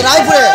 রায়পুরে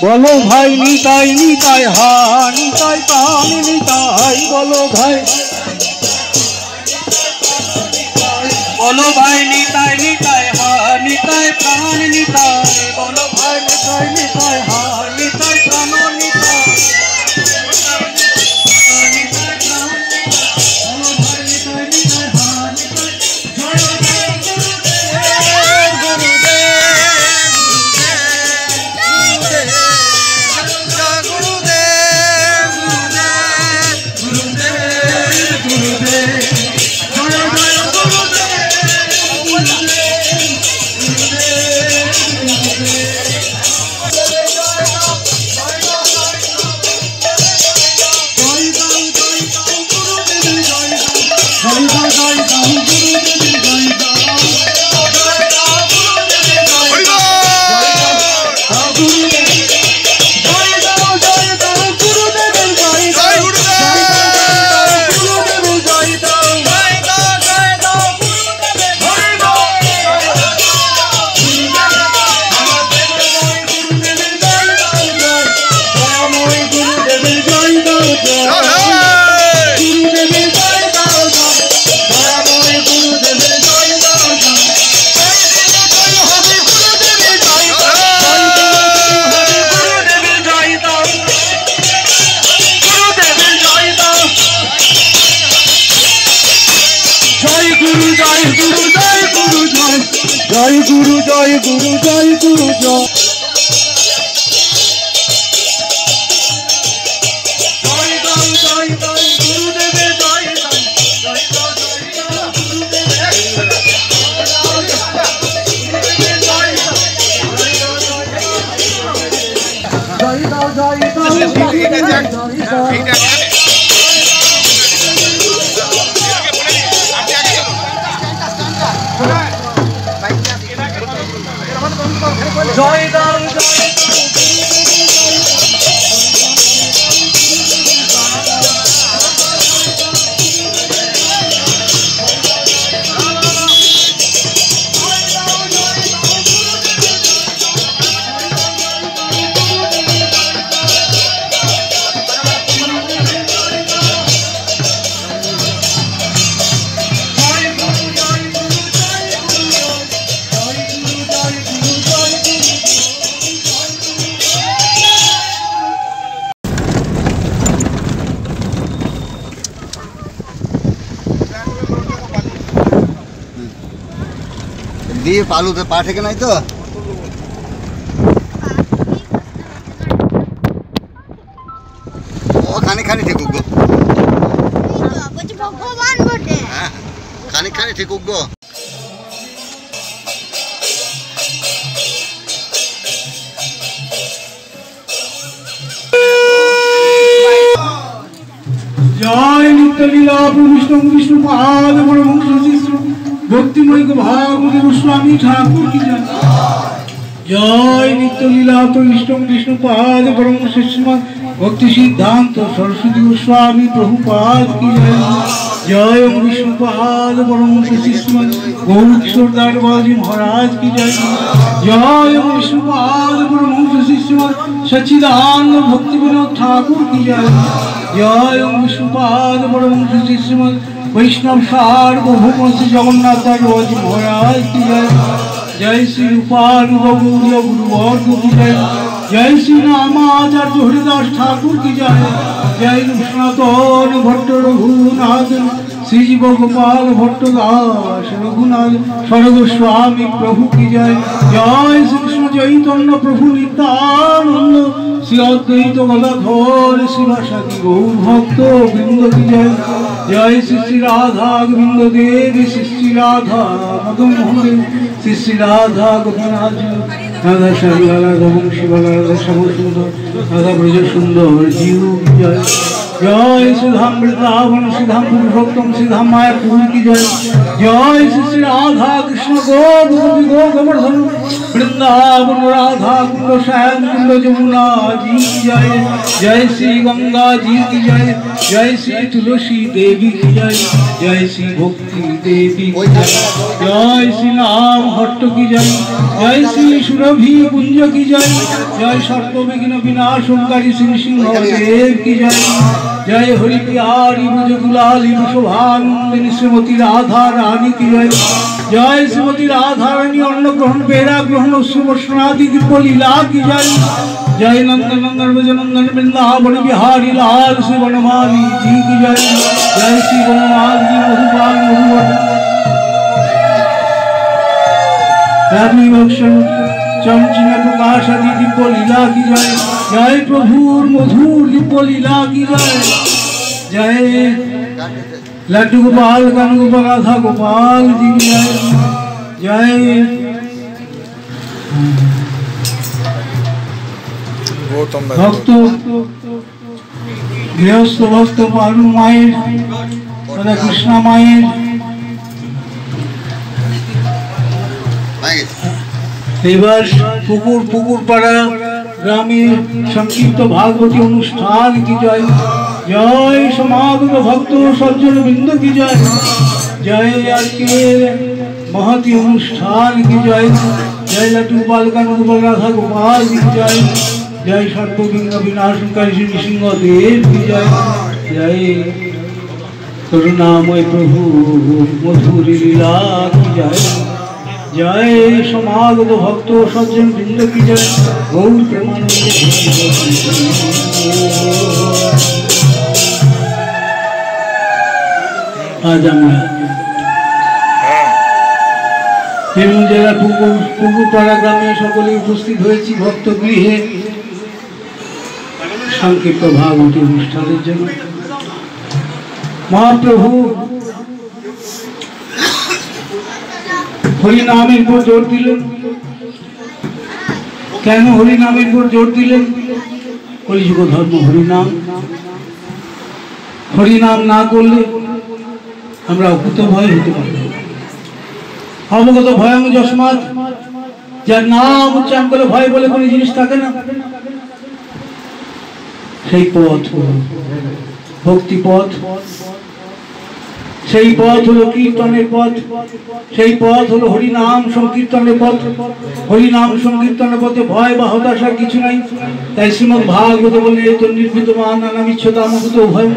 বলো ভাই নিতাই নিতাই হা নিতাই প্রাণ নিতাই বলো ভাই বলো ভাই নিতাই নিতাই হা নিতাই প্রাণ নিতাই বলো ভাই নিতাই নিতাই হা নিতাই প্রাণ নিতাই জয় গুরু জয় গুরু জয় গুরু জয় জয় দাও দিয়ে পালুতে পা ঠেকে নাই তো ও খানি খানি ঠেকুক গো হ্যাঁ খানি খানি ঠেকুক গো জয় নিত্য লীলা বিষ্ণু বিষ্ণু পাদ পরমহংস শিষ্য भक्तिमय भागवत गोस्वामी ठाकुर की जय जय नित्य लीला विष्णु विष्णु पाद परम शिष्यमान भक्ति सिद्धांत सरस्वती गोस्वामी प्रभुपाद की जय जय विष्णु पाद परम शिष्यमान गौर किशोर दासबाजी महाराज की जय जय विष्णु पाद परम शिष्यमान सच्चिदानंद भक्ति विनोद ठाकुर की जय जय विष्णु पाद परम शिष्यमान वैष्णव सार्वभौम श्री जगन्नाथ दास महाराज की जय जय श्री रूपाल गौर गुरुवर्ग की जय जय श्री रामाचार्य हरिदास ठाकुर की जय जय सनातन भट्ट रघुनाथ श्री जीव गोपाल भट्ट दास रघुनाथ सर्वस्वामी प्रभु की जय जय श्री कृष्ण चैतन्य प्रभु नित्यानंद श्री अद्वैत गदाधर शिवासादि गौर भक्त वृंद की जय जय श्री श्री राधा गोविंद देवी श्री श्री राधा मदन मोहन श्री श्री राधा गोपीनाथ राधा श्याम राधा वंशी राधा श्याम सुंदर राधा ब्रज सुंदर जीव जय जय श्री धाम वृंदावन श्री धाम पुरुषोत्तम श्री धाम मायापुर की जय। जय श्री राधा कृष्ण गोपी गोवर्धन वृंदावन राधा कुंड श्याम कुंड जमुना जी की जय। जय श्री गंगा जी की जय। जय श्री तुलसी देवी की जय। जय श्री भक्ति देवी की जय। जय श्री नाम हट्ट की जय। जय श्री सुरभि कुंज की जय। जय सर्व विघ्न विनाशकारी श्री सिंहदेव की जय। जय हरि प्यारी मुझ दुलाली शोभानंदिनी श्रीमती राधा रानी की जय। जय श्रीमती राधा रानी अन्न ग्रहण बेरा ग्रहण सुवर्षणादि दिव्य लीला की जय। जय नंदन नंदन ब्रजनंदन वृंदावन बिहारी लाल श्री वनमाली जी की जय। जय श्री वनमाल जी मधुपाल मधुवर्धन चमचिन प्रकाश आदि दिव्य लीला की जय। जय प्रभु मधुर दिव्य लीला की जय। जय लड्डू गोपाल कान गोपाल राधा गोपाल जी की जय। जय भक्त गृहस्थ भक्त पालू मायर तथा कृष्णा मायर एबार पुकुर पुकुर पाड़ा ग्रामे संक्षिप्त भागवती अनुष्ठान की जय। जय समागत भक्त सज्जन बिंदु की जय। जय आजके महती अनुष्ठान की जय। जय लड्डू गोपाल कान गोपाल राधा गोपाल की जय। जय सर्वविघ्न विनाशकारी श्री सिंहदेव की जय। जय करुणामय प्रभु मधुर लीला की जय। जय समागत भक्त सज्जन बिंद की जय। गौर प्रेमानंद आज আমরা বীরভূম জেলা পুকুরপাড়া গ্রামে সকলে উপস্থিত হয়েছি ভক্ত গৃহে সংক্ষিপ্ত ভাগবতী অনুষ্ঠানের জন্য। মহাপ্রভু হরি নামের উপর জোর দিলেন। কেন হরি নামের উপর জোর দিলেন? কলিযুগ ধর্ম হরিনাম। হরিনাম না করলে আমরা অকুত ভয় হতে পারি। অবগত ভয়ং যস্মাৎ, যার নাম উচ্চারণ করে ভয় বলে কোনো জিনিস থাকে না। সেই পথ ভক্তি পথ, সেই পথ হলো কীর্তনের পথ, সেই পথ হলো হরিনাম সংকীর্তনের পথ। হরিনাম সংকীর্তনের পথে ভয় বা হতাশার কিছু নাই। তাই শ্রীমদ্ ভাগবত বলে তো নির্ভীতমান নানামিচ্ছতামগত ভয়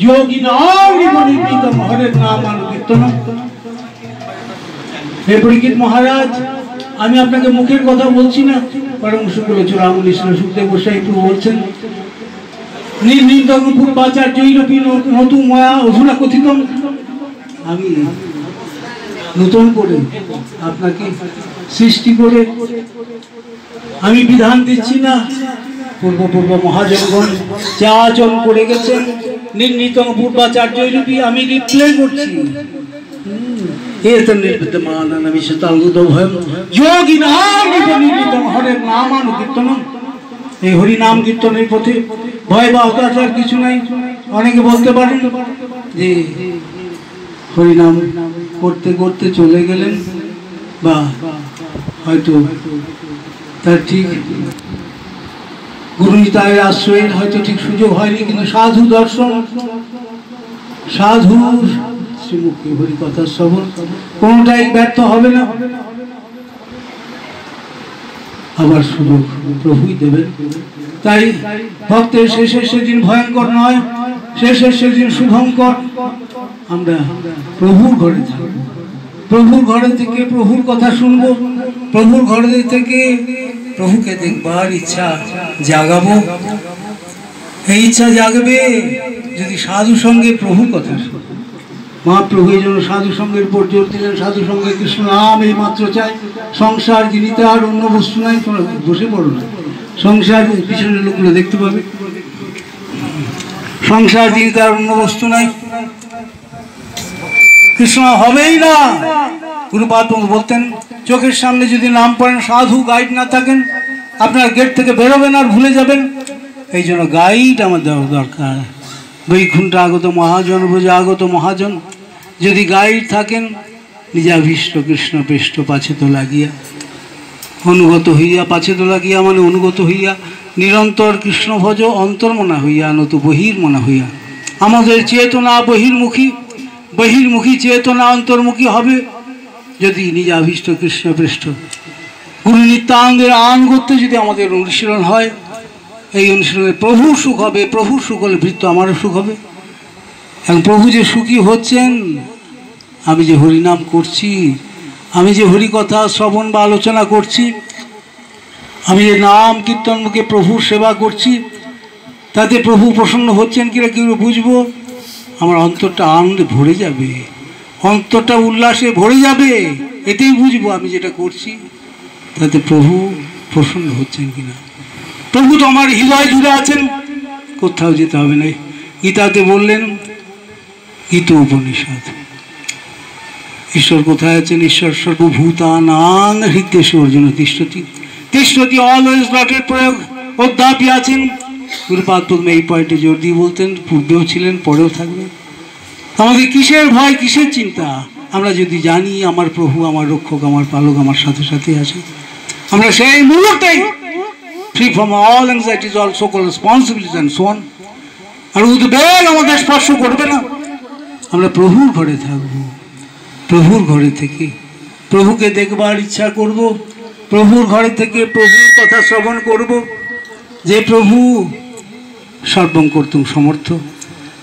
যোগী নাম নির্ভীতম হরের নাম কীর্তনম। হে পরীক্ষিত মহারাজ, আমি আপনাকে মুখের কথা বলছি না, পরম শুক্ল চূড়ামণি শ্রী সুখদেব গোসাই প্রভু বলছেন নির্নিন্দন পূর্বাচার্যৈরপি নতুন ময়া অধুনা কথিতম। আমি নতুন করে আপনাকে সৃষ্টি করে আমি বিধান দিচ্ছি না। পূর্ব মহাজনগণ যা আচরণ করে গেছেন নির্নিতম পূর্বাচার্যৈরপি আমি রিপ্লে করছি। হরের নামানুকীর্তনম। এই হরিনাম কীর্তনের পথে ভয় বা হতাশার কিছু নাই। অনেকে বলতে পারেন যে হরিনাম করতে করতে চলে গেলেন বা হয়তো তার ঠিক গুরুনিতায়ের আশ্রয়ের হয়তো ঠিক সুযোগ হয়নি, কিন্তু সাধু দর্শন সাধু শ্রীমুখী হরি কথা শ্রবণ কোনটাই ব্যর্থ হবে না। আবার সুযোগ প্রভুই দেবেন। তাই ভক্তের শেষের সেদিন ভয়ঙ্কর নয়, শেষের সেদিন শুভঙ্কর। আমরা প্রভুর ঘরে থাকবো, প্রভুর ঘরে থেকে প্রভুর কথা শুনবো, প্রভুর ঘরে থেকে প্রভুকে দেখবার ইচ্ছা জাগাবো। এই ইচ্ছা জাগবে যদি সাধু সঙ্গে প্রভুর কথা শুনবো। মহাপ্রভু এই জন্য সাধু সঙ্গের উপর জোর দিলেন। সাধু সঙ্গে কৃষ্ণ নাম এই মাত্র চাই। সংসার যিনিতে আর অন্য বস্তু নাই। বসে পড়ো না, সংসার পিছনের লোকগুলো দেখতে পাবে। সংসার যিনিতে আর অন্য বস্তু নাই, কৃষ্ণ হবেই না। গুরুপাদ বলতেন চোখের সামনে যদি নাম পড়েন, সাধু গাইড না থাকেন, আপনার গেট থেকে বেরোবেন আর ভুলে যাবেন। এই জন্য গাইড আমার দরকার। বৈকুণ্ঠ আগত মহাজন, ব্রজে আগত মহাজন, যদি গাইড থাকেন নিজাভীষ্ট কৃষ্ণ পৃষ্ঠ পাছে তো লাগিয়া, অনুগত হইয়া, পাছে তো লাগিয়া মানে অনুগত হইয়া, নিরন্তর কৃষ্ণ ভজ অন্তর্মনা হইয়া, নত বহির্মনা হইয়া। আমাদের চেতনা বহির্মুখী, বহির্মুখী চেতনা অন্তর্মুখী হবে যদি নিজাভীষ্ট কৃষ্ণ পৃষ্ঠ গুরু নিত্যানন্দের আনুগত্য যদি আমাদের অনুশীলন হয়। এই অনুশীলনে প্রভু সুখ হবে, প্রভু সুখ হলে বৃত্ত আমারও সুখ হবে। এবং প্রভু যে সুখী হচ্ছেন, আমি যে হরিনাম করছি, আমি যে হরিকথা শ্রবণ বা আলোচনা করছি, আমি যে নাম কীর্তন মুখে প্রভুর সেবা করছি, তাতে প্রভু প্রসন্ন হচ্ছেন কিনা কি বুঝবো? আমার অন্তরটা আনন্দে ভরে যাবে, অন্তরটা উল্লাসে ভরে যাবে, এতেই বুঝবো আমি যেটা করছি তাতে প্রভু প্রসন্ন হচ্ছেন কিনা। প্রভু তো আমার হৃদয় জুড়ে আছেন, কোথাও যেতে হবে না। গীতাতে বললেন, গীত উপনিষদ, ঈশ্বর কোথায় আছেন? ঈশ্বর সর্বভূতানাং হৃদ্যেষু অর্জুন তিষ্ঠতি। তিষ্ঠতি অলওয়েজ নটের প্রয়োগ, অদ্যাপি আছেন। গুরুপাদ প্রথমে এই পয়েন্টে জোর দিয়ে বলতেন, পূর্বেও ছিলেন, পরেও থাকবেন। আমাদের কিসের ভয়, কিসের চিন্তা? আমরা যদি জানি আমার প্রভু, আমার রক্ষক, আমার পালক আমার সাথে সাথে আছে, আমরা সেই মুহূর্তেই free from all anxieties, all so called responsibilities and so on. আর উদ্বেগ আমাদের স্পর্শ করবে না। আমরা প্রভুর ঘরে থাকবো, প্রভুর ঘরে থেকে প্রভুকে দেখবার ইচ্ছা করব, প্রভুর ঘরে থেকে প্রভুর কথা শ্রবণ করব। যে প্রভু সর্বং কর্তুম সমর্থ,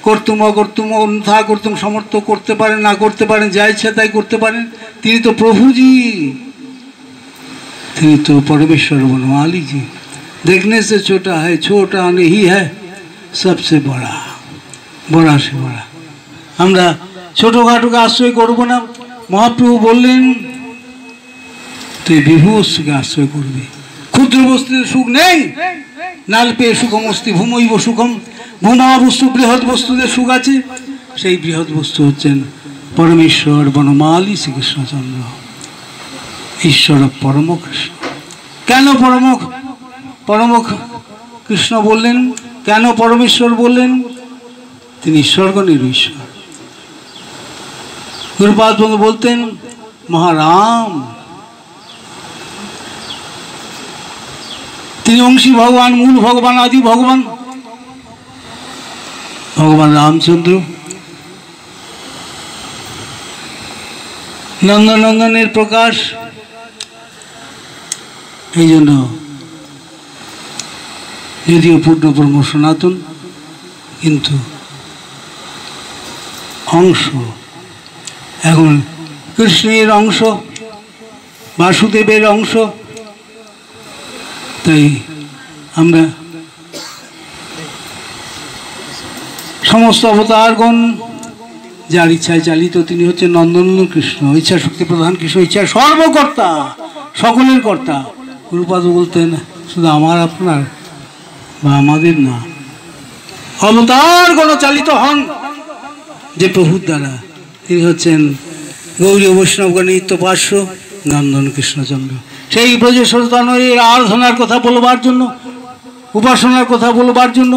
কর্তুম অকর্তুম অন্যথা কর্তুম সমর্থ, করতে পারেন না করতে পারেন, যা ইচ্ছা তাই করতে পারেন, তিনি তো প্রভুজি, তিনি তো परमेश्वर बनवाली जी। देखने से छोटा है, छोटा नहीं है सबसे बड़ा, बड़ा से बड़ा। আমরা ছোটোখাটোকে আশ্রয় করব না। মহাপ্রভু বললেন, তুই বিভু বস্তুকে আশ্রয় করবি। ক্ষুদ্র বস্তুতে সুখ নেই, নাল্পে সুখম অস্তি ভূমৈব সুখম। ভূমা বস্তু বৃহৎ বস্তুতে সুখ আছে, সেই বৃহৎ বস্তু হচ্ছেন পরমেশ্বর বনমালী শ্রীকৃষ্ণচন্দ্র, ঈশ্বর পরম কৃষ্ণ। কেন পরম কৃষ্ণ বললেন, কেন পরমেশ্বর বললেন? তিনি ঈশ্বরগণের ঈশ্বর। গুরুপাদ বলতেন, মহারাম তিনি অংশী ভগবান, মূল ভগবান, আদি ভগবান, ভগবান রামচন্দ্র। নন্দনন্দনের প্রকাশ। এই জন্য যদিও পূর্ণ ব্রহ্ম সনাতন, কিন্তু অংশ এখন কৃষ্ণের অংশ, বাসুদেবের অংশ। তাই আমরা সমস্ত অবতারগণ যার ইচ্ছায় চালিত, তিনি হচ্ছেন নন্দনন্দন কৃষ্ণ, ইচ্ছা শক্তি প্রধান কৃষ্ণ, ইচ্ছা সর্বকর্তা, সকলের কর্তা। গুরুপাদ বলতেন, শুধু আমার আপনার বা আমাদের না, অবতারগণ চালিত হন যে প্রভুর দ্বারা। তিনি হচ্ছেন গৌরী বৈষ্ণবগণ নিত্যপার্শ্ব নন্দন কৃষ্ণচন্দ্র। সেই ব্রজেশ্বরতনয়ের আরাধনার কথা বলবার জন্য, উপাসনার কথা বলবার জন্য,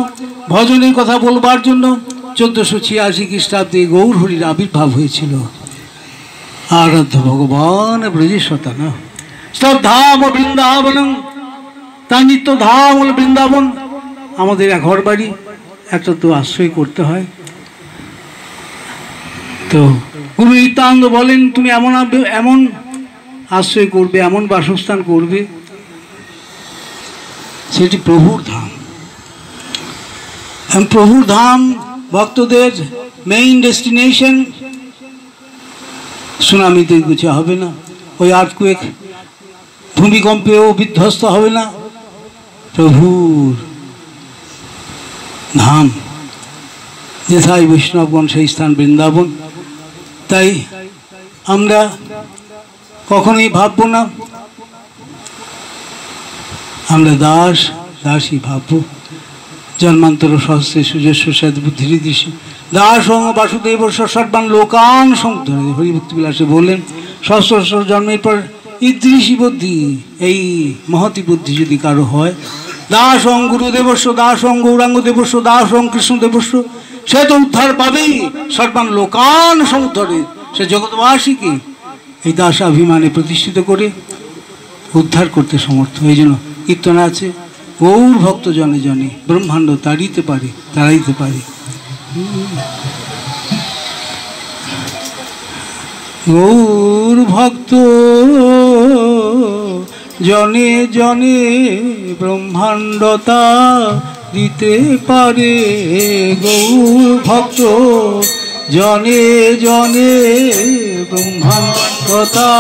ভজনের কথা বলবার জন্য 1486 খ্রিস্টাব্দে গৌর হরির আবির্ভাব হয়েছিল। আরাধ্য ভগবান ব্রজেশ্বরতন, ধাম বৃন্দাবন, তার নিত্য ধাম হল বৃন্দাবন। আমাদের ঘর বাড়ি একটা তো আশ্রয় করতে হয়। তো গুরু নিত্যানন্দ বলেন, তুমি এমন আশ্রয় করবে, এমন বাসস্থান করবে, সেটি প্রভুর ধাম। প্রভুর ধাম ভক্তদের মেইন ডেস্টিনেশন। সুনামিতে কিছু হবে না, ওই আর্থকুয়েক ভূমিকম্পেও বিধ্বস্ত হবে না। প্রভুর ধাম যেথায় বৈষ্ণবগণ, সেই স্থান বৃন্দাবন। তাই আমরা কখনোই ভাবব না আমরা দাস দাসী, ভাবব জন্মান্তর সহস্রে সুজস্ব সদ বুদ্ধিরিদৃশি দাস বাসুদেব সর্বান লোকান সংধরে। হরিভক্তি বিলাসে বললেন, সহস্র জন্মের পর ঈদৃশী বুদ্ধি, এই মহতি বুদ্ধি যদি কারো হয়, দাস গুরুদেবস্ব, দাস গৌরাঙ্গ দেবস্ব, দাস কৃষ্ণদেবস্ব, সে তো উদ্ধার পাবেই, সর্বান লোকান সমুদ্ধরে। সে জগৎবাসীকে এই দাসাভিমানে প্রতিষ্ঠিত করে উদ্ধার করতে সমর্থ। এই জন্য কীর্তন আছে, গৌর ভক্ত জনে জনে ব্রহ্মাণ্ড তাড়াইতে পারে। গৌর ভক্ত জনে জনে ব্রহ্মাণ্ডতা দিতে পারে। গৌর ভক্ত জনে জনে ব্রহ্মাণ্ডতা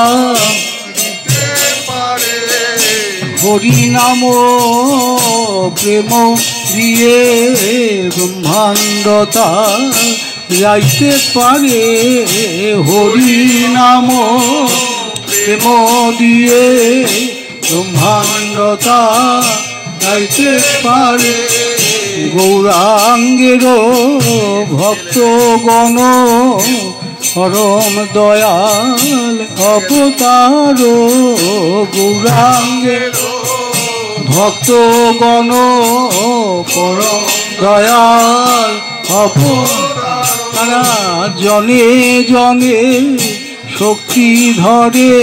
হরি নাম প্রেম দিয়ে ব্রহ্মাণ্ডতা যাইতে পারে। হরি নাম প্রেম দিয়ে ব্রহ্মাণ্ডতা যাইতে পারে। গৌরাঙ্গের ভক্তগণ পরম দয়াল অবতার। গৌরাঙ্গের ভক্তগণ পরম দয়াল অবতারা। জনে জনে শক্তি ধরে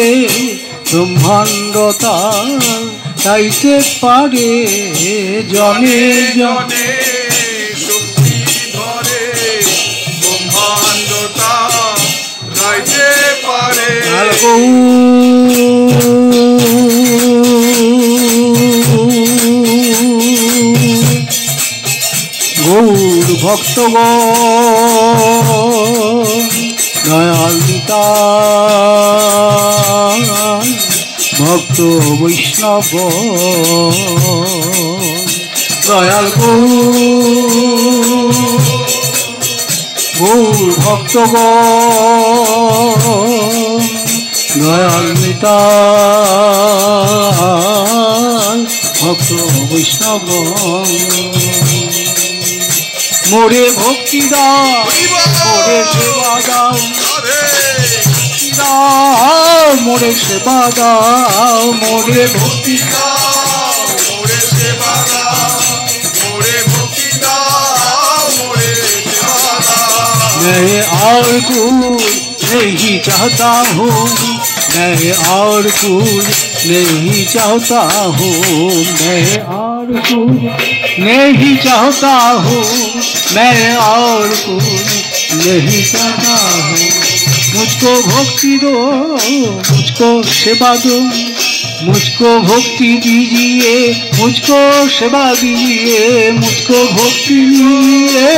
ব্রহ্মাণ্ডতা চাইতে পারে। জনে জনে শক্তি ধরে ব্রহ্মাণ্ডতা চাইতে পারে। গৌর ভক্তগণ দয়াল নিতাই ভক্ত বৈষ্ণব দয়াল গৌর ভক্তগণ দয়াল নিতাই ভক্ত বৈষ্ণব মোরে ভক্তি দাও, মোরে সেবা দাও, মোরে সেবা দাও, মোরে ভক্তি দাও, মোরে সেবা দাও, মোরে ভক্তি দাও, মোরে সেবা দাও। मैं और कुछ नहीं चाहता हूँ, मैं और कुछ नहीं चाहता हूँ, मैं और कुछ नहीं चाहता हूँ, मैं और कुछ नहीं चाहता हूँ। मुझको भक्ति दो, मुझको सेवा दो, मुझको भक्ति दीजिए, मुझको सेवा दीजिए, मुझको भक्ति दीजिए,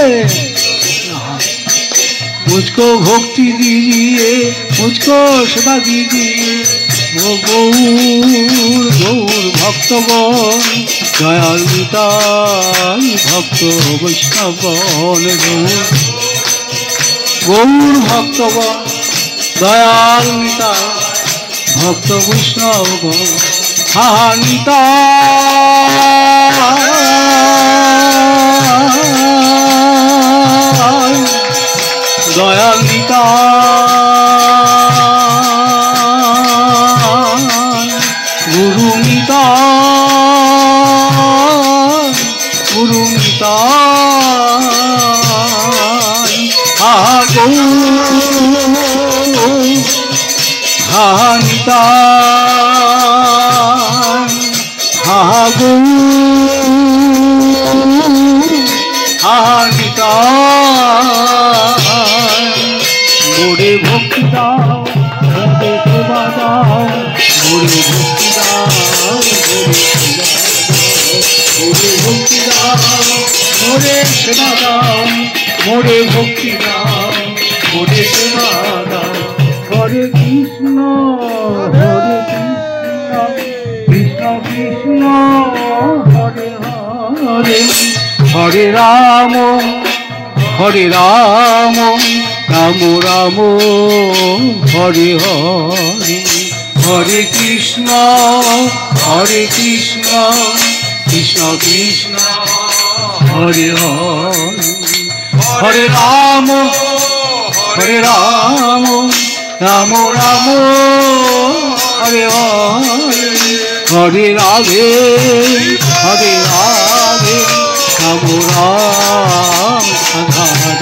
मुझको भक्ति दीजिए, मुझको सेवा दीजिए। वो गौर गौर भक्तगण दयाल निताई भक्त वैष्णवगण गौर भक्तगण दयाल निताई भक्त वैष्णवगण हा निताई दयाल निताई गुरु निताई गुरु निताई हा गौर हा निताई हा गौर हा निताई मोरे भक्ति दाओ, मोरे सेवा दाओ, मोरे भक्ति दाओ, मोरे भक्ति दाओ, मोरे सेवा दाओ, मोरे भक्ति दाओ, मोरे सेवा दाओ। हरे कृष्ण कृष्ण कृष्ण हरे हरे, हरे राम हरे राम राम राम हरे हरे, हरे कृष्ण कृष्ण कृष्ण हरे हरे, हरे राम राम राम हरे हरे, हरे राधे राम राम राधा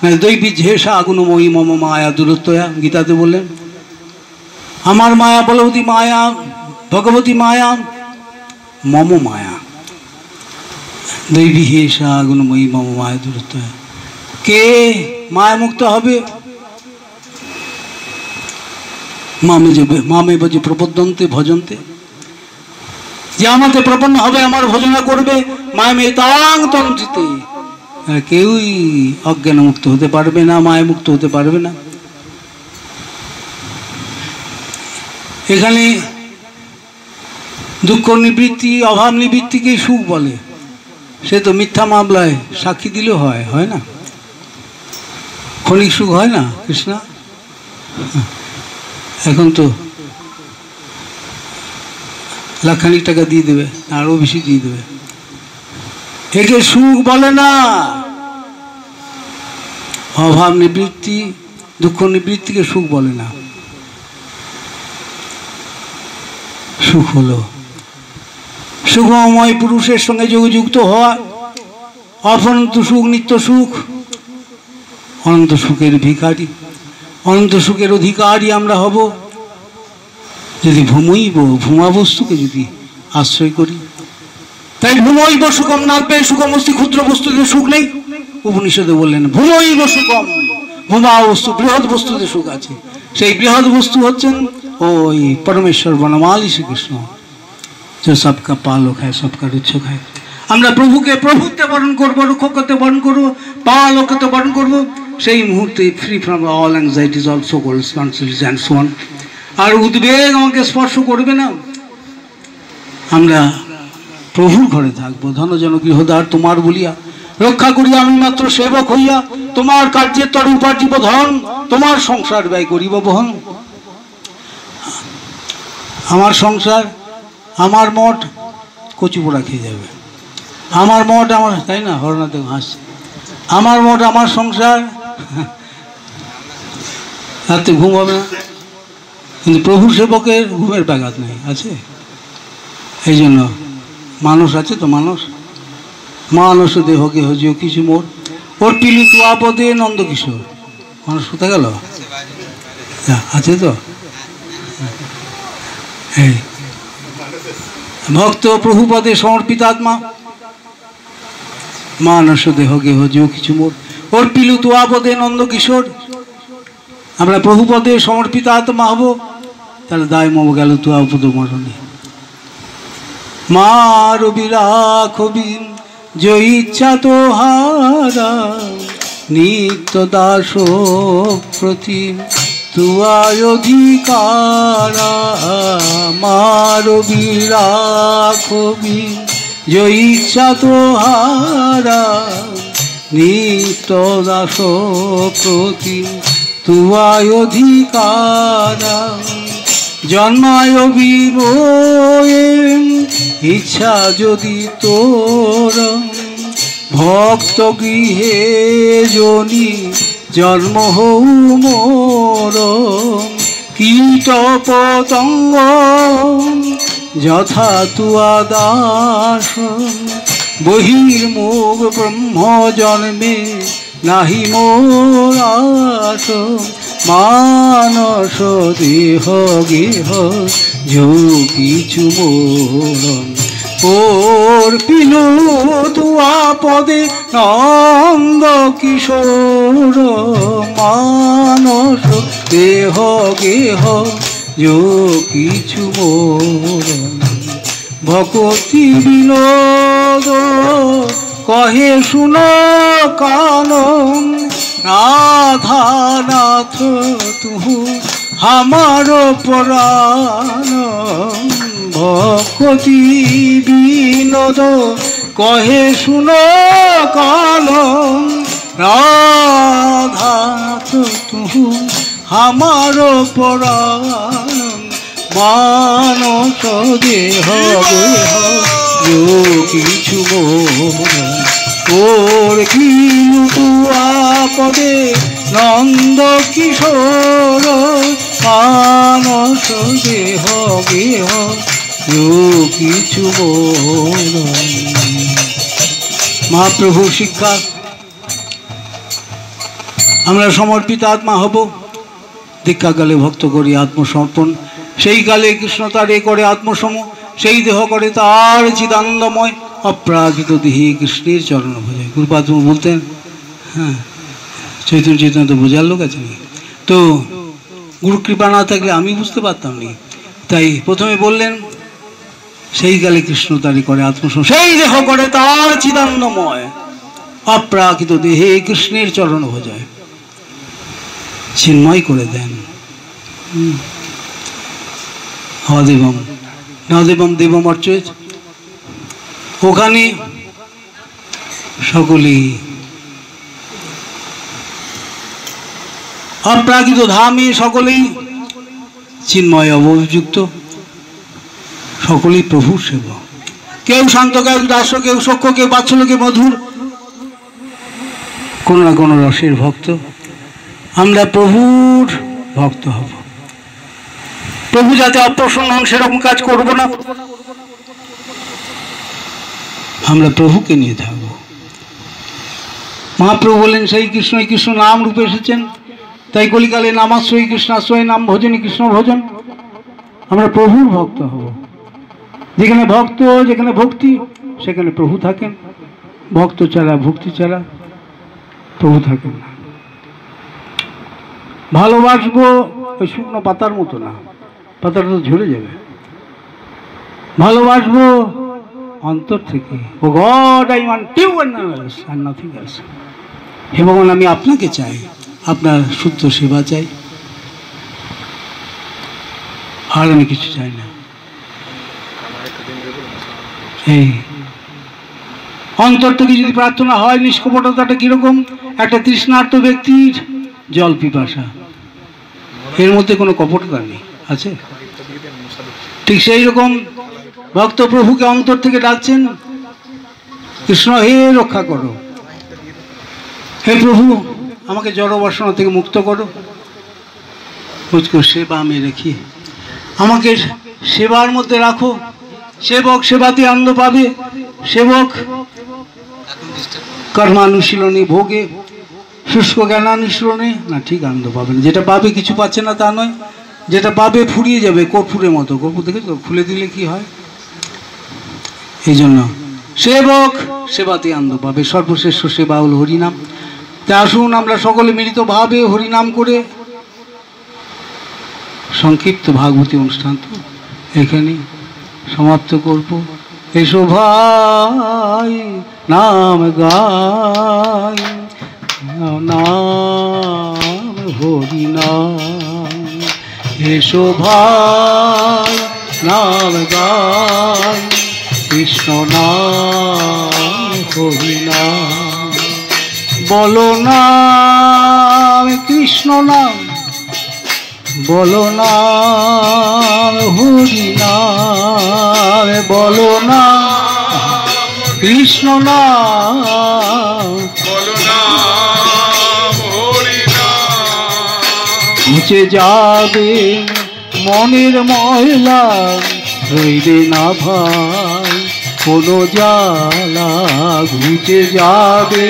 দৈবী ঝেষা আগুনময়ী মম মায়া দূরত্বয়া, গীতাতে বললেন আমার মায়া বলবতী মায়া ভগবতী মায়া মম মায়া, দৈবী হেষা আগুনময়ী মম মায়া দূরত্বয়া। কে মায়া মুক্ত হবে? মামে বজে প্রপদ্যন্তে ভজন্তে, যে আমাকে প্রপন্ন হবে, আমার ভজনা করবে, মামে তাং তন্ত্রিতে, কেউই অজ্ঞান মুক্ত হতে পারবে না, মায়া মুক্ত হতে পারবে না। এখানে দুঃখ নিবৃত্তি অভাব নিবৃত্তিকে সুখ বলে, সে তো মিথ্যা মামলায় সাক্ষী দিলেও হয়, হয় না? ক্ষণিক সুখ হয় না কৃষ্ণা? এখন তো লাখখানিক টাকা দিয়ে দেবে, আরও বেশি দিয়ে দেবে, একে সুখ বলে না। অভাব নিবৃত্তি দুঃখ নিবৃত্তিকে সুখ বলে না। সুখ হলো সুখময় পুরুষের সঙ্গে যোগযুক্ত হওয়া, অনন্ত সুখ, নিত্য সুখ, অনন্ত সুখের ভিখারি, অনন্ত সুখের অধিকারী আমরা হব যদি ভূমা বস্তুকে যদি আশ্রয় করি। তাই ভূমৈব সুখম নাল্পে সুখম অস্তি, ক্ষুদ্র বস্তুতে সুখ নেই। উপনিষদে বললেন ভূমৈব সুখম, ভূমা বস্তু বৃহৎ বস্তুতে সুখ আছে। সেই বৃহৎ বস্তু হচ্ছেন ওই পরমেশ্বর বনমালী শ্রীকৃষ্ণ, যে সবকা পালক হয়, সবকা রক্ষক হয়। আমরা প্রভুকে প্রভুত্বে বরণ করবো, রক্ষকত্বে বরণ করবো, পালকত্বে বরণ করবো, সেই মুহূর্তে free from all anxieties also gold considers and so on. আর উদ্বেগ আমাকে স্পর্শ করবে না। আমরা প্রভুর ঘরে থাকবো। ধনজন গৃহদ্বার তোমার বলিয়া, রক্ষা করিয়া আমি মাত্র সেবক হইয়া, তোমার কার্যের তরে উপার্জিত ধন, তোমার সংসার ব্যয় করিব বহন। আমার সংসার, আমার মঠ কচু পোড়া খেয়ে যাবে, আমার মঠ আমার, তাই না? হরনাথ হাসছে, আমার মঠ আমার সংসার, রাতে ঘুম হবে না। কিন্তু প্রভু সেবকের ঘুমের ব্যাঘাত নেই, আছে? এই জন্য মানুষ আছে তো, মানুষ দেহ কে হজিও কিছু মোর, ওর পিলু তো আপদে নন্দকিশোর। মানুষ কোথায় গেল? আছে তো। এই ভক্ত প্রভুপদে সমর্পিত আত্মা, মানস দেহ কে হজিও কিছু মোর, ওর পিলু তো আপদে নন্দকিশোর। আমরা প্রভুপদে সমর্পিত আত্মা হব, তাহলে দায় মম গেল তো আপদ মরণে। মার বিরাখবি যে ইচ্ছা তোহারা, নিত্য দাস প্রতি তুয়ায় অধিকারা। মার বিরাখবি যে ইচ্ছা তোহারা, নিত্য দাস প্রতি তুয়ায় অধিকারা। জন্মায় বিময়ে ইচ্ছা যদি তোর, ভক্ত গৃহে জনি জন্ম হৌ মোর। কীট পতঙ্গ যথা তুয়া দাস, বহির্মুখ ব্রহ্ম জন্মে নাহি মোর আশ। মানস দেহ গেহ যো কিছু মোর, ওর পিলু তুয়া পদে নন্দ কিশোর। মানস দেহ গেহ যো কিছু মোর, ভকতি বিনোদ কহে শুন কান। রাধা নাথ তুহু আমার পরাণ, ভকতি বিনোদ কহে শুন কান। রাধা নাথ তুহু আমার পরাণ, মানস দেহ গেহ যো কিছু মোর। ওর কিলু তুয়া পদে নন্দ কিশোর, মানস দেহ গেহ যো কিছু মোর। মহাপ্রভু শিক্ষা আমরা সমর্পিত আত্মা হব। দীক্ষাকালে ভক্ত করি আত্মসমর্পণ, সেই কালে কৃষ্ণ তারে করে আত্মসম, সেই দেহ করে তার চিদানন্দময়, অপ্রাকৃত দেহে কৃষ্ণের চরণ ভোজায়। গুরুপাদ বলতেন, হ্যাঁ চৈতন্য চৈতন্য তো বোঝার লোক আছে নাকি? তো গুরু কৃপা না থাকলে আমি বুঝতে পারতাম না। তাই প্রথমে বললেন সেই কালে কৃষ্ণ তারি করে আত্মসম, সেই দেহ করে তার চিদানন্দময়, অপ্রাকৃত দেহে কৃষ্ণের চরণ ভোজায়। চিন্ময় করে দেন। হদেবম নদেবম দেবম অর্চয়েত, ওখানে সকলেই অপ্রাকৃত ধামে সকলেই চিন্ময় অভিযুক্ত, সকলেই প্রভুর সেবা। কেউ শান্ত, কেউ দাস, কেউ সখ্য, কেউ বাৎসল্য, কেউ মধুর, কোনো না কোনো রসের ভক্ত। আমরা প্রভুর ভক্ত হব। প্রভু যাতে অপ্রসন্ন হন সেরকম কাজ করব না, আমরা প্রভুকে নিয়ে থাকবো। মহাপ্রভু বলেন সেই কৃষ্ণই কৃষ্ণ নাম রূপে এসেছেন, তাই কলিকালে নামাশ্রয়ী কৃষ্ণাশ্রয়ী নাম ভজনী কৃষ্ণ ভজন। আমরা প্রভুর ভক্ত হব। যেখানে ভক্ত, যেখানে ভক্তি, সেখানে প্রভু থাকেন। ভক্ত ছাড়া, ভক্তি ছাড়া প্রভু থাকেন না। ভালোবাসবো ওই শুকনো পাতার মতো না, পাতাটা তো ঝরে যাবে। ভালোবাসবো অন্তর থেকে। O God I want you and nothing else. হে ভগবান, আমি আপনাকে চাই, আপনার শুদ্ধ সেবা চাই, আর আমি কিছু চাই না। এই অন্তর থেকে যদি প্রার্থনা হয়, নিষ্কপটতাটা কিরকম? একটা তৃষ্ণার্ত ব্যক্তির জল পিপাসা, এর মধ্যে কোনো কপটতা নেই, আছে? ঠিক সেই রকম ভক্ত প্রভুকে অন্তর থেকে ডাকছেন, কৃষ্ণ হে রক্ষা করো, হে প্রভু আমাকে জড় বাসনা থেকে মুক্ত করো, মুঝকো সেবা মে রেখি, আমাকে সেবার মধ্যে রাখো। সেবক সেবাতে আনন্দ পাবে। সেবক কর্মানুশীলনে ভোগে, শুষ্ক জ্ঞানানুশীলনে না ঠিক আনন্দ পাবে না। যেটা পাবে কিছু পাচ্ছে না তা নয়, যেটা পাবে ফুরিয়ে যাবে কর্পূরের মতো। কর্পূর দেখেছো খুলে দিলে কি হয়? এই জন্য সেবক সেবাতে আনন্দ পাবে। সর্বশ্রেষ্ঠ সেবা হল হরিনাম। তা আসুন আমরা সকলে মিলিতভাবে হরিনাম করে সংক্ষিপ্ত ভাগবতী অনুষ্ঠান তো এখানে সমাপ্ত করব। এসো ভাই নাম গাই, নাম হরিনাম। এসো ভাই নাম গাই, কৃষ্ণ নাম হরিনাম। বলো নাম কৃষ্ণ নাম, বলো নাম হরিনাম, বলো নাম কৃষ্ণ নাম, বলো নাম হরিনাম। মুছে যাবে মনের ময়লা, রইবে না ভাই কোনো জ্বালা। ঘুচে যাবে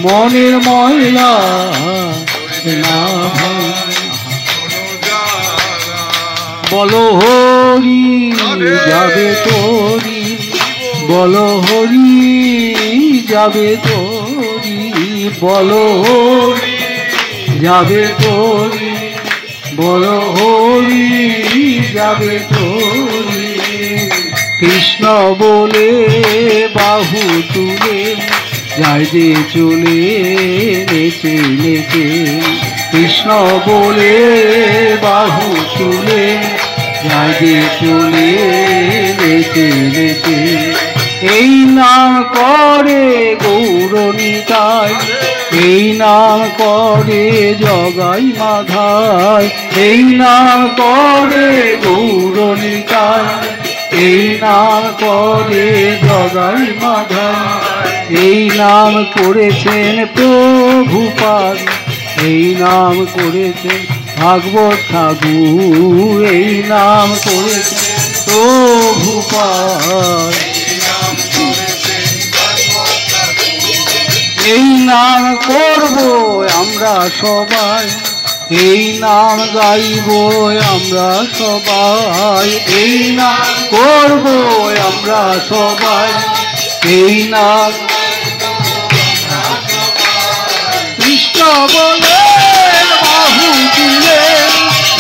মনের ময়লা, না ভাই। বলো হরি যাবে তোরি, বলো হরি যাবে তোরি, বলো হরি যাবে তোরি, বলো হরি যাবে তোরি। কৃষ্ণ বলে বাহু তুলে যায় যে চলে নেচে নেচে। কৃষ্ণ বলে বাহু তুলে যায় যে চলে নেচে নেচে। এই নাম করে গৌরনিতাই, এই নাম করে জগাই মাধাই, এই নাম করে গৌরনিতাই, এই নাম করে জগাই মাধাই। এই নাম করেছেন প্রভুপাদ, এই নাম করেছেন ভাগবত ঠাকুর, এই নাম করেছেন প্রভুপাদ, এই নাম করব আমরা সবাই, এই নাম গাইব আমরা সবাই, এই নাম করব আমরা সবাই, এই নাম কৃষ্ণ বলে বাহু তুলে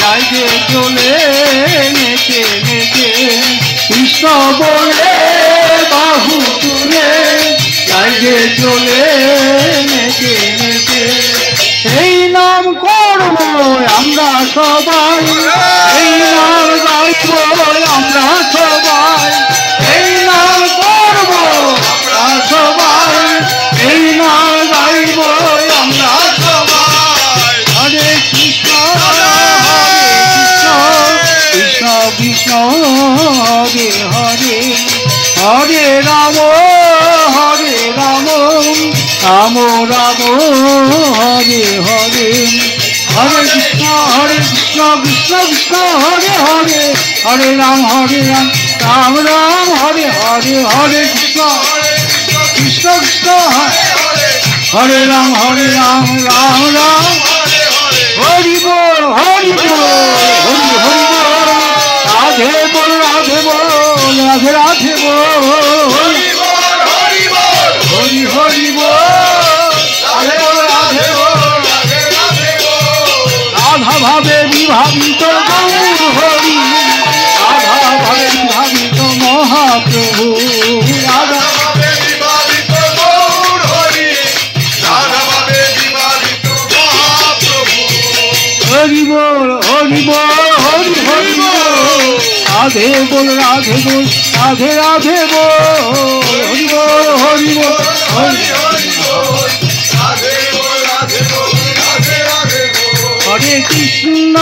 রাইজে চলে নেচে নেচে, কৃষ্ণ বলে বাহু তুলে রাইজে চলে নেচে নেচে, এই নাম করব আমরা সবাই, এই নাম গাইব আমরা সবাই, এই নাম করব আমরা সবাই, এই নাম গাইব আমরা সবাই। হরে কৃষ্ণ কৃষ্ণ কৃষ্ণ হরে হরে, হরে রাম রাম রাম হরে হরে, হরে কৃষ্ণ কৃষ্ণ কৃষ্ণ হরে হরে, হরে রাম রাম রাম হরে হরে, হরে কৃষ্ণ কৃষ্ণ কৃষ্ণ হরে রাম রাম রাম হরি বল হরি বল হরি হরি বল, রাধে বল রাধে বল রাধে রাধে বল, হরি হরি বল রাধে বল রাধে বল রাধা ভাবে বিভাবিত গৌর হরি, রাধা ভাবে বিভাবিত মহাপ্রভু, রাধা ভাবে বিভাবিত গৌর হরি, রাধা ভাবে বিভাবিত মহাপ্রভু, হরি বল হরি বল হরি হরি বল, রাধে বল রাধে বল রাধে রাধে বল, হরি বল হরি বল হরি হরি বল, রাধে বল রাধে বল রাধে রাধে বল, হরে কৃষ্ণ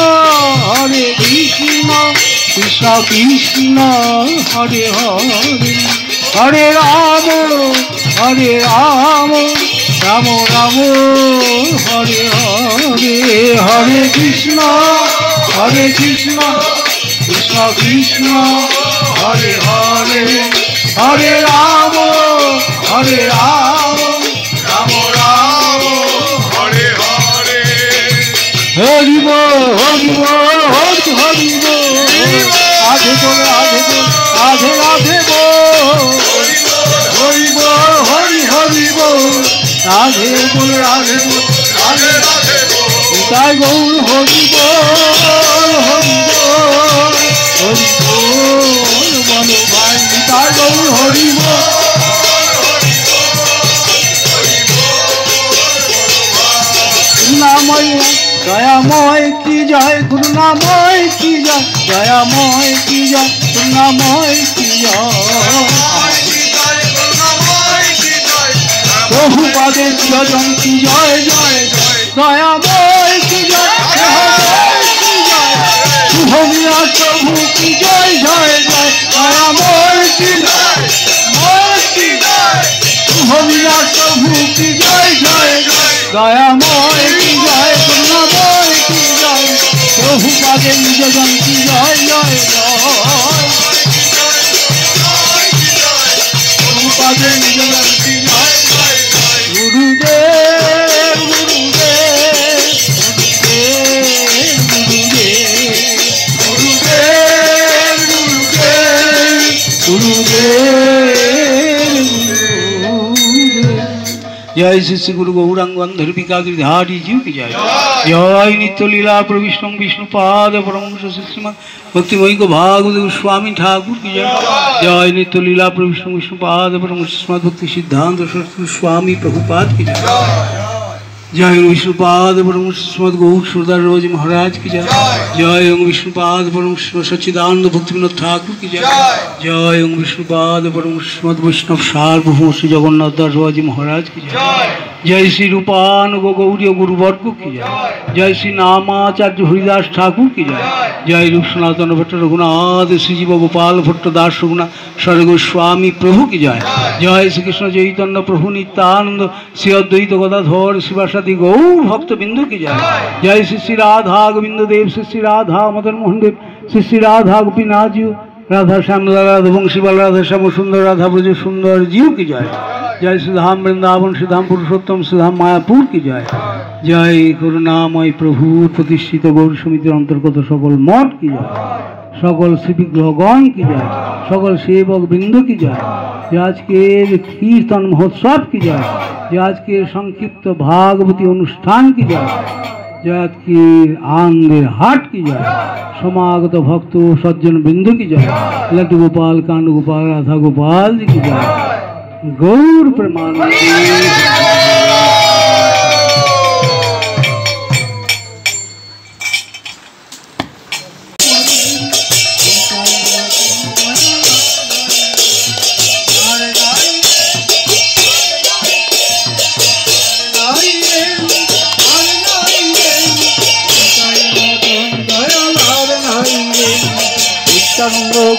কৃষ্ণ কৃষ্ণ হরে হরে, হরে রাম রাম রাম হরে হরে, হরে কৃষ্ণ কৃষ্ণ কৃষ্ণ হরে হরে, হরে রাম রাম রাম হরে হরে, হরি বল হরি বল হরি হরি বল, রাধে বল রাধে বল রাধে রাধে বল, হরি বল হরি হরি বল, রাধে বল রাধে বল রাধে রাধে বল, তাই গৌর হরি বল হরি বল হরি বল বলো ভাই, তাই গৌর হরি বল নাময় দয়াময় কি জয়, গুরুনাময় কি জয়, দয়াময় কি জয়, গুরুনাময় কি জয়, বহুপাদের প্রিয়জন কি জয় জয় জয়, দয়াময় কি জয় কি জয়, শুভমিয়া প্রভু কি জয় জয় জয়, দয়াময় কি জয় কি জয়, শুভমিয়া প্রভু কি জয় জয় জয়, দয়াময় কি জয় করুণাময় কি জয়, বহুপাদের প্রিয়জন কি জয় জয় জয়, বহুপাদের প্রিয়জন কি জয়, গুরুদেব গুরুদেব গুরুদেব গুরুদেব গুরুদেব গুরুদেব গুরুদেব, জয় শ্রী শ্রী গুরু গৌরাঙ্গ অন্ধর বিকাগিরি ধারি जीव की जय, जय नित्य लीला प्रविष्णु विष्णुपाद परमहंस श्रीमद भक्तिमयी को भागवत गोस्वामी ठाकुर की जय, जय नित्य लीला प्रविष्णु विष्णुपाद परमहंस श्रीमद भक्ति सिद्धांत सरस्वती स्वामी प्रभुपाद की जय, जय विष्णुपाद परमहंस श्रीमद गौर सुरदास रोज महाराज की जय, जय विष्णुपाद परमहंस सच्चिदानंद भक्तिविनोद ठाकुर की जय, जय विष्णुपाद परमहंस श्रीमद वैष्णव सार्वभौम श्री जगन्नाथ दास रोज महाराज की जय, जय श्री रूपानुग गौरी गुरुवर्ग की जय, जय श्री नामाचार्य हरिदास ठाकुर की जय, जय रूप सनातन भट्ट रघुनाथ श्री जीव गोपाल भट्ट दास रघुनाथ सर गोस्वामी प्रभु की जय, जय श्री कृष्ण चैतन्य प्रभु नित्यानंद श्री अद्वैत गदाधर शिवासादि गौर भक्त बिंदु की जय, जय श्री श्री राधा गोविंद देव श्री श्री राधा मदन मोहन देव श्री श्री राधा गोपीनाथ जी राधा श्याम राधा वंशी बाल राधा श्याम सुंदर राधा ब्रज सुंदर जीव की जय, जय श्रीधाम वृंदावन श्रीधाम पुरुषोत्तम श्रीधाम मायापुर की जय। जय करुणामय प्रभु प्रतिष्ठित गौर समितिर अंतर्गत सकल मठ की जय, सकल श्रीविग्रहगण की जय, सकल सेवक बिंदु की जय। যে আজকের কীর্তন মহোৎসব কি যায়, যে আজকের সংক্ষিপ্ত ভাগবতী অনুষ্ঠান কি যায়, যে আজকের আনন্দের হাট কি যায়, সমাগত ভক্ত সজ্জন বিন্দু কি যায়, লাড্ডু গোপাল কাণ্ড গোপাল রাধা গোপাল কি যায়। গৌর প্রেমানন্দে।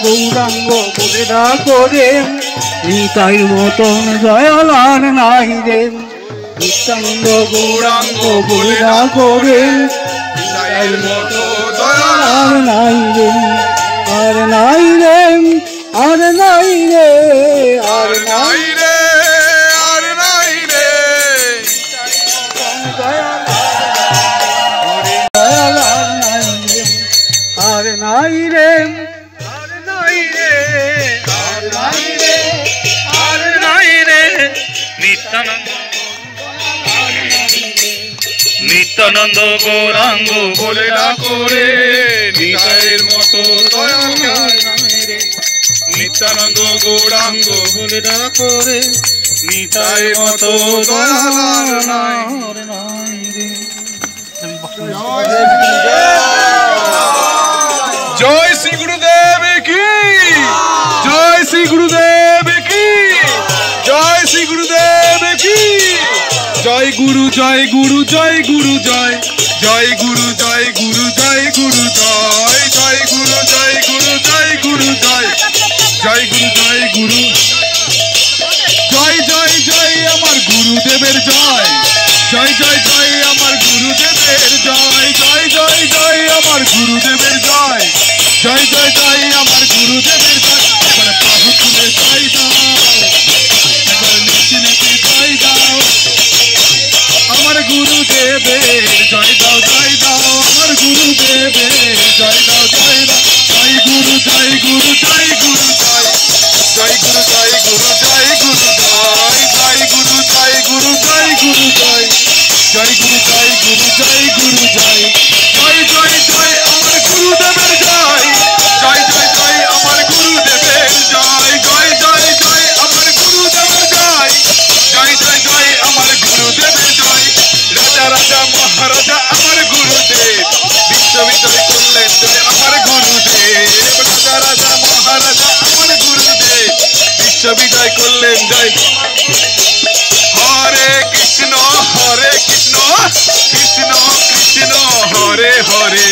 গৌরাঙ্গ বলে করে নিতাই মতন দয়াল আর নাই রে, নিত্যানন্দ গৌরাঙ্গ বলে করে নিতাই মতন দয়াল আর নাই রে, আর নাই রে, আর নাই রে, আর নাই রে, আর নাই রে, দয়াল আর নাই রে, আর নাই রে, নিত্যানন্দ গৌরাঙ্গ বলে না করে নিতাইয়ের মতো দয়াল নাই রে, নিত্যানন্দ গৌরাঙ্গ বলে না করে নিতাইয়ের মতো দয়াল নাই রে। জয় শ্রী গুরুদেব কি জয়, শ্রী গুরুদেব কি জয়, শ্রী গুরুদেব কি জয়। গুরু জয় গুরু জয় গুরু জয়, জয় গুরু জয় গুরু জয় গুরু জয়, জয় গুরু জয় গুরু জয় গুরু জয়, জয় গুরু জয় গুরু জয়, জয় জয় আমার গুরুদেবের জয়, জয় জয় জয় আমার গুরুদেবের জয়, জয় জয় জয় আমার গুরুদেবের জয়, জয় জয় জয় আমার গুরুদেবের জয়। এবার বাহু তুলে জয় দাও, এবার নেচে নেচে জয় দাও আমার গুরুদেবের জয় দাও, জয় দাও আমার গুরুদেবের জয় দাও, জয় দাও। জয় গুরু জয় গুরু জয় গুরু জয়, জয় গুরু জয় গুরু জয় গুরু জয়, জয় গুরু জয় গুরু জয় গুরু জয়, জয় গুরু জয় গুরু জয় গুরু জয়, জয় জয় জয় আমার গুরুদেবের জয়, জয় জয় জয় আমার গুরুদেবের জয়, জয় জয় জয় আমার গুরুদেবের জয়, জয় জয় জয় আমার গুরুদেবের জয়। রাজা রাজা মহারাজা আমার গুরুদেব, বিশ্ববিজয় করলেন জয় আমার গুরুদেব, রাজা রাজা মহারাজা আমার গুরুদেব, বিশ্ববিজয় করলেন জয়। হরে কৃষ্ণ কৃষ্ণ কৃষ্ণ হরে হরে,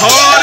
হরে